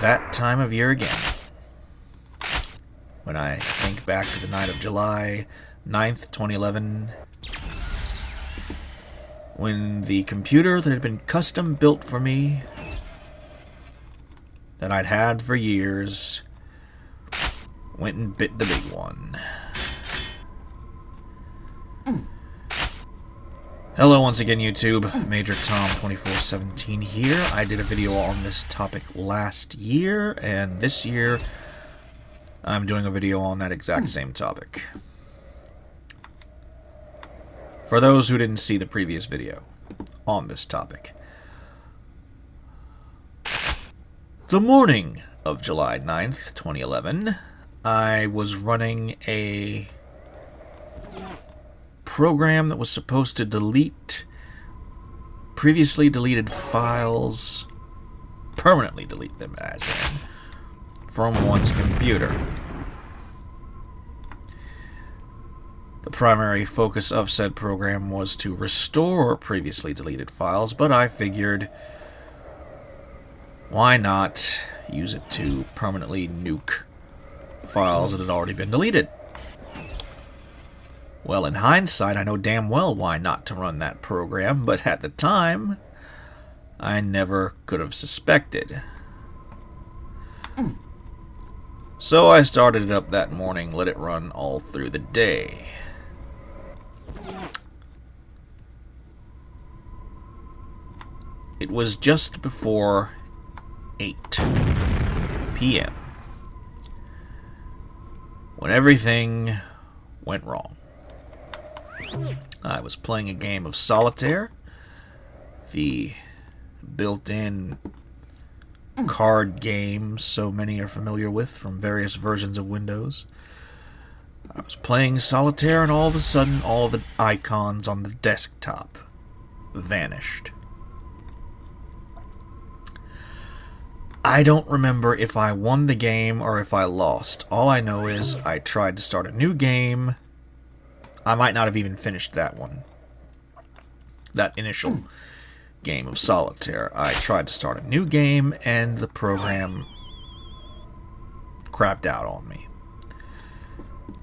that time of year again. When I think back to the night of July 9th, 2011, when the computer that had been custom built for me, that I'd had for years, went and bit the big one. Hello once again, YouTube. Major Tom 2417 here. I did a video on this topic last year, and this year I'm doing a video on that exact same topic. For those who didn't see the previous video on this topic, the morning of July 9th, 2011, I was running a program that was supposed to delete previously deleted files, permanently delete them as in, from one's computer. The primary focus of said program was to restore previously deleted files, but I figured, why not use it to permanently nuke files that had already been deleted? Well, in hindsight, I know damn well why not to run that program, but at the time, I never could have suspected. So I started it up that morning, let it run all through the day. It was just before 8 p.m. when everything went wrong. I was playing a game of solitaire, the built-in card game so many are familiar with from various versions of Windows. I was playing solitaire, and all of a sudden all the icons on the desktop vanished. I don't remember if I won the game or if I lost. All I know is I tried to start a new game. I might not have even finished that one. That initial game of solitaire. I tried to start a new game, and the program crapped out on me.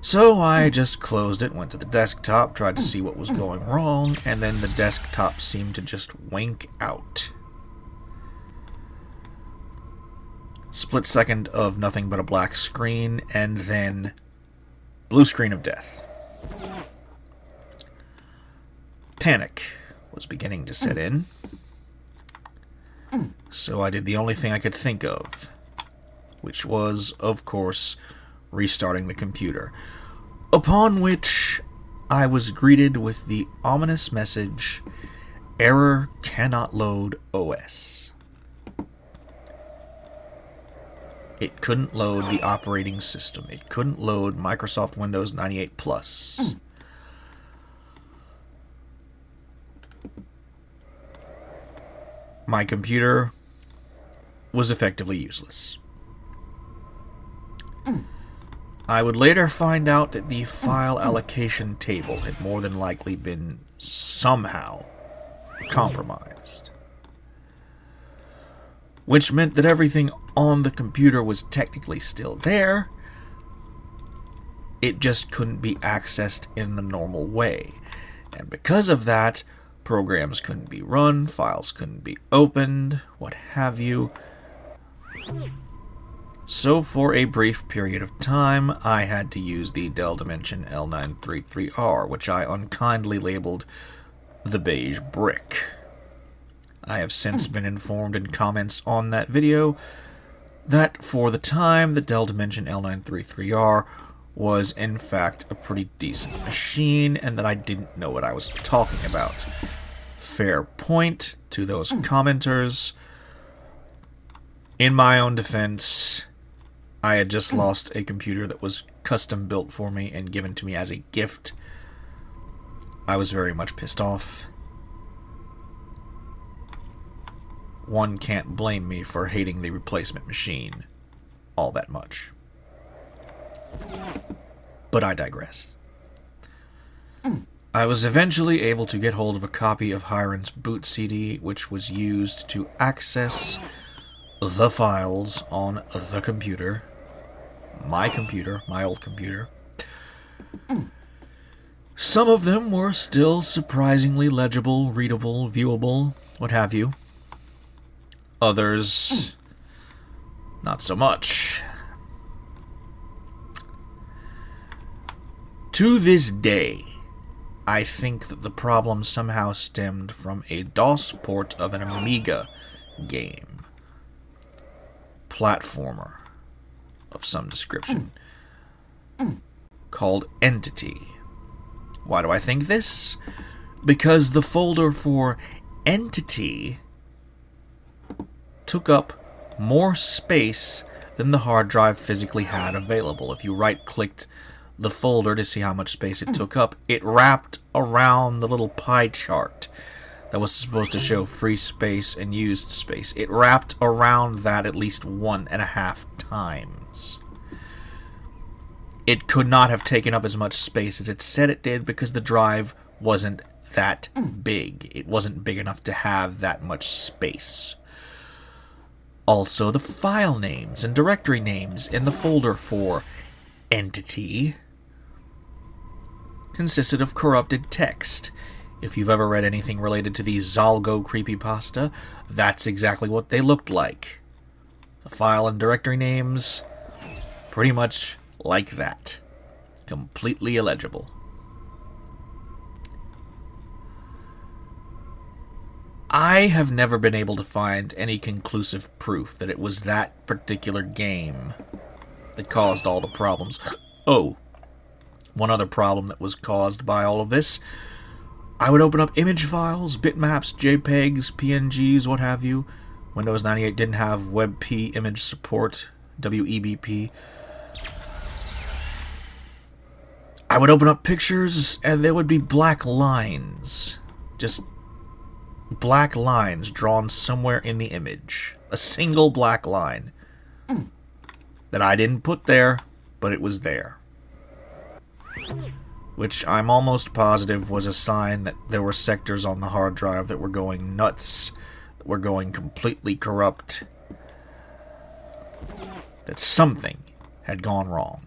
So I just closed it, went to the desktop, tried to see what was going wrong, and then the desktop seemed to just wink out. Split second of nothing but a black screen, and then blue screen of death. Panic was beginning to set in, so I did the only thing I could think of, which was, of course, restarting the computer, upon which I was greeted with the ominous message, "Error cannot load OS." It couldn't load the operating system. It couldn't load Microsoft Windows 98 Plus. My computer was effectively useless. I would later find out that the file allocation table had more than likely been somehow compromised, which meant that everything on the computer was technically still there. It just couldn't be accessed in the normal way. And because of that, programs couldn't be run, files couldn't be opened, what have you. So for a brief period of time, I had to use the Dell Dimension L933R, which I unkindly labeled the beige brick. I have since been informed in comments on that video that for the time, the Dell Dimension L933R was in fact a pretty decent machine, and that I didn't know what I was talking about. Fair point to those commenters. In my own defense, I had just lost a computer that was custom built for me and given to me as a gift. I was very much pissed off. One can't blame me for hating the replacement machine all that much. But I digress. I was eventually able to get hold of a copy of Hiron's boot CD, which was used to access the files on the computer, my old computer. Some of them were still surprisingly legible, readable, viewable, what have you. Others, not so much. To this day, I think that the problem somehow stemmed from a DOS port of an Amiga game. Platformer of some description. Called Entity. Why do I think this? Because the folder for Entity took up more space than the hard drive physically had available. If you right-clicked the folder to see how much space it took up, it wrapped around the little pie chart that was supposed to show free space and used space. It wrapped around that at least 1.5 times. It could not have taken up as much space as it said it did because the drive wasn't that big. It wasn't big enough to have that much space. Also, the file names and directory names in the folder for Entity consisted of corrupted text. If you've ever read anything related to the Zalgo creepypasta, that's exactly what they looked like. The file and directory names, pretty much like that. Completely illegible. I have never been able to find any conclusive proof that it was that particular game that caused all the problems. Oh, one other problem that was caused by all of this. I would open up image files, bitmaps, JPEGs, PNGs, what have you. Windows 98 didn't have WebP image support, WEBP. I would open up pictures and there would be black lines. Just black lines drawn somewhere in the image. A single black line. That I didn't put there, but it was there. Which I'm almost positive was a sign that there were sectors on the hard drive that were going nuts, that were going completely corrupt, that something had gone wrong.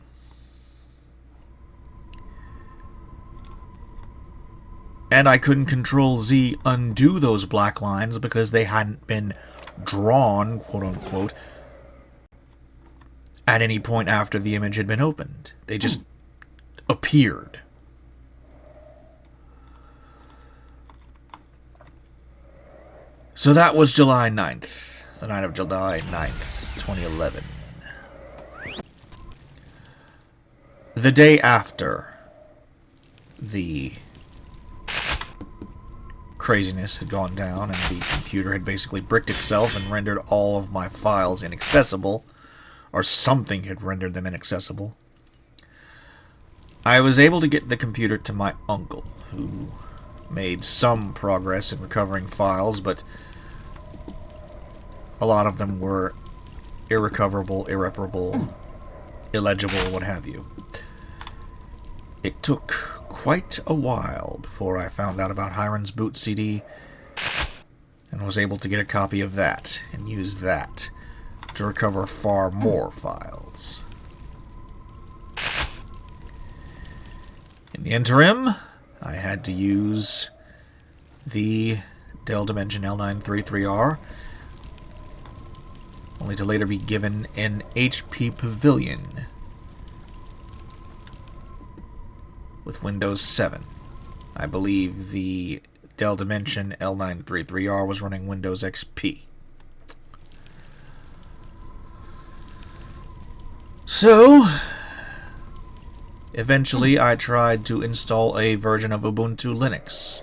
And I couldn't Control-Z undo those black lines because they hadn't been drawn, quote-unquote, at any point after the image had been opened. They just appeared. So that was July 9th, the night of July 9th, 2011. The day after the craziness had gone down and the computer had basically bricked itself and rendered all of my files inaccessible, or something had rendered them inaccessible, I was able to get the computer to my uncle, who made some progress in recovering files, but a lot of them were irrecoverable, irreparable, illegible, what have you. It took quite a while before I found out about Hiron's Boot CD and was able to get a copy of that and use that to recover far more files. In the interim, I had to use the Dell Dimension L933R, only to later be given an HP Pavilion with Windows 7. I believe the Dell Dimension L933R was running Windows XP. So, eventually I tried to install a version of Ubuntu Linux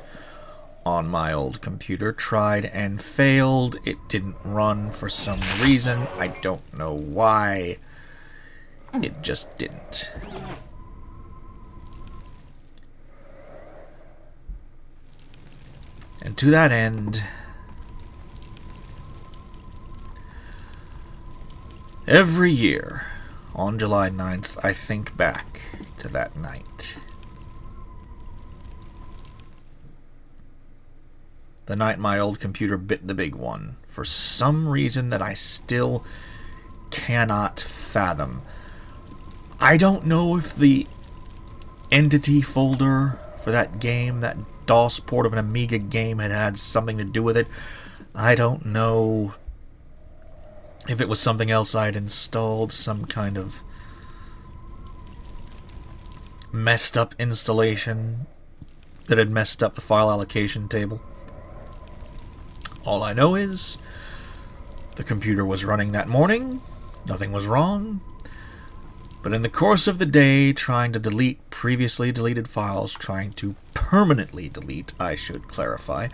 on my old computer. Tried and failed. It didn't run for some reason. I don't know why. It just didn't. And to that end, every year on July 9th, I think back to that night. The night my old computer bit the big one. For some reason that I still cannot fathom. I don't know if the entity folder for that game, that DOS port of an Amiga game, had something to do with it. I don't know if it was something else I'd installed, some kind of messed up installation that had messed up the file allocation table. All I know is the computer was running that morning, nothing was wrong, but in the course of the day, trying to delete previously deleted files, trying to permanently delete, I should clarify,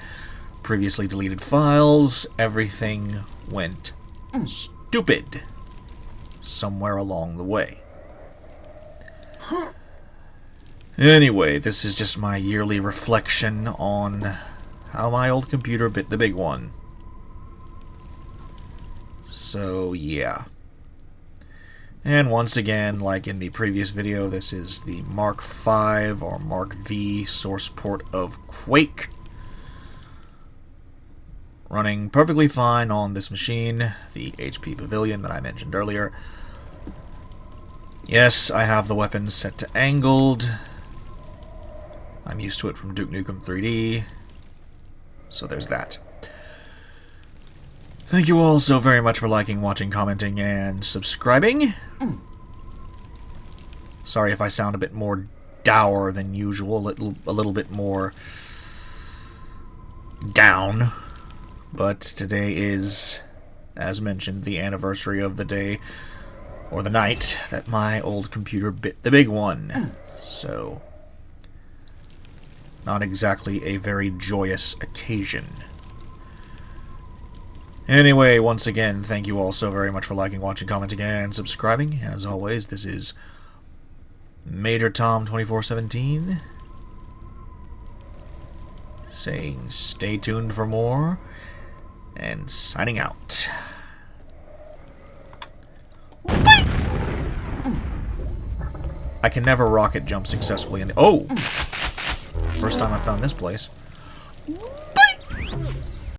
previously deleted files, everything went stupid somewhere along the way. Anyway, this is just my yearly reflection on how my old computer bit the big one. So, yeah. And once again, like in the previous video, this is the Mark V or Mark V source port of Quake. Running perfectly fine on this machine, the HP Pavilion that I mentioned earlier. Yes, I have the weapons set to angled. I'm used to it from Duke Nukem 3D. So there's that. Thank you all so very much for liking, watching, commenting, and subscribing. Sorry if I sound a bit more dour than usual, a little bit more down. But today is, as mentioned, the anniversary of the day, or the night, that my old computer bit the big one. So, not exactly a very joyous occasion. Anyway, once again, thank you all so very much for liking, watching, commenting, and subscribing. As always, this is Major Tom 2417 saying stay tuned for more, and signing out. I can never rocket jump successfully in the... Oh! First time I found this place.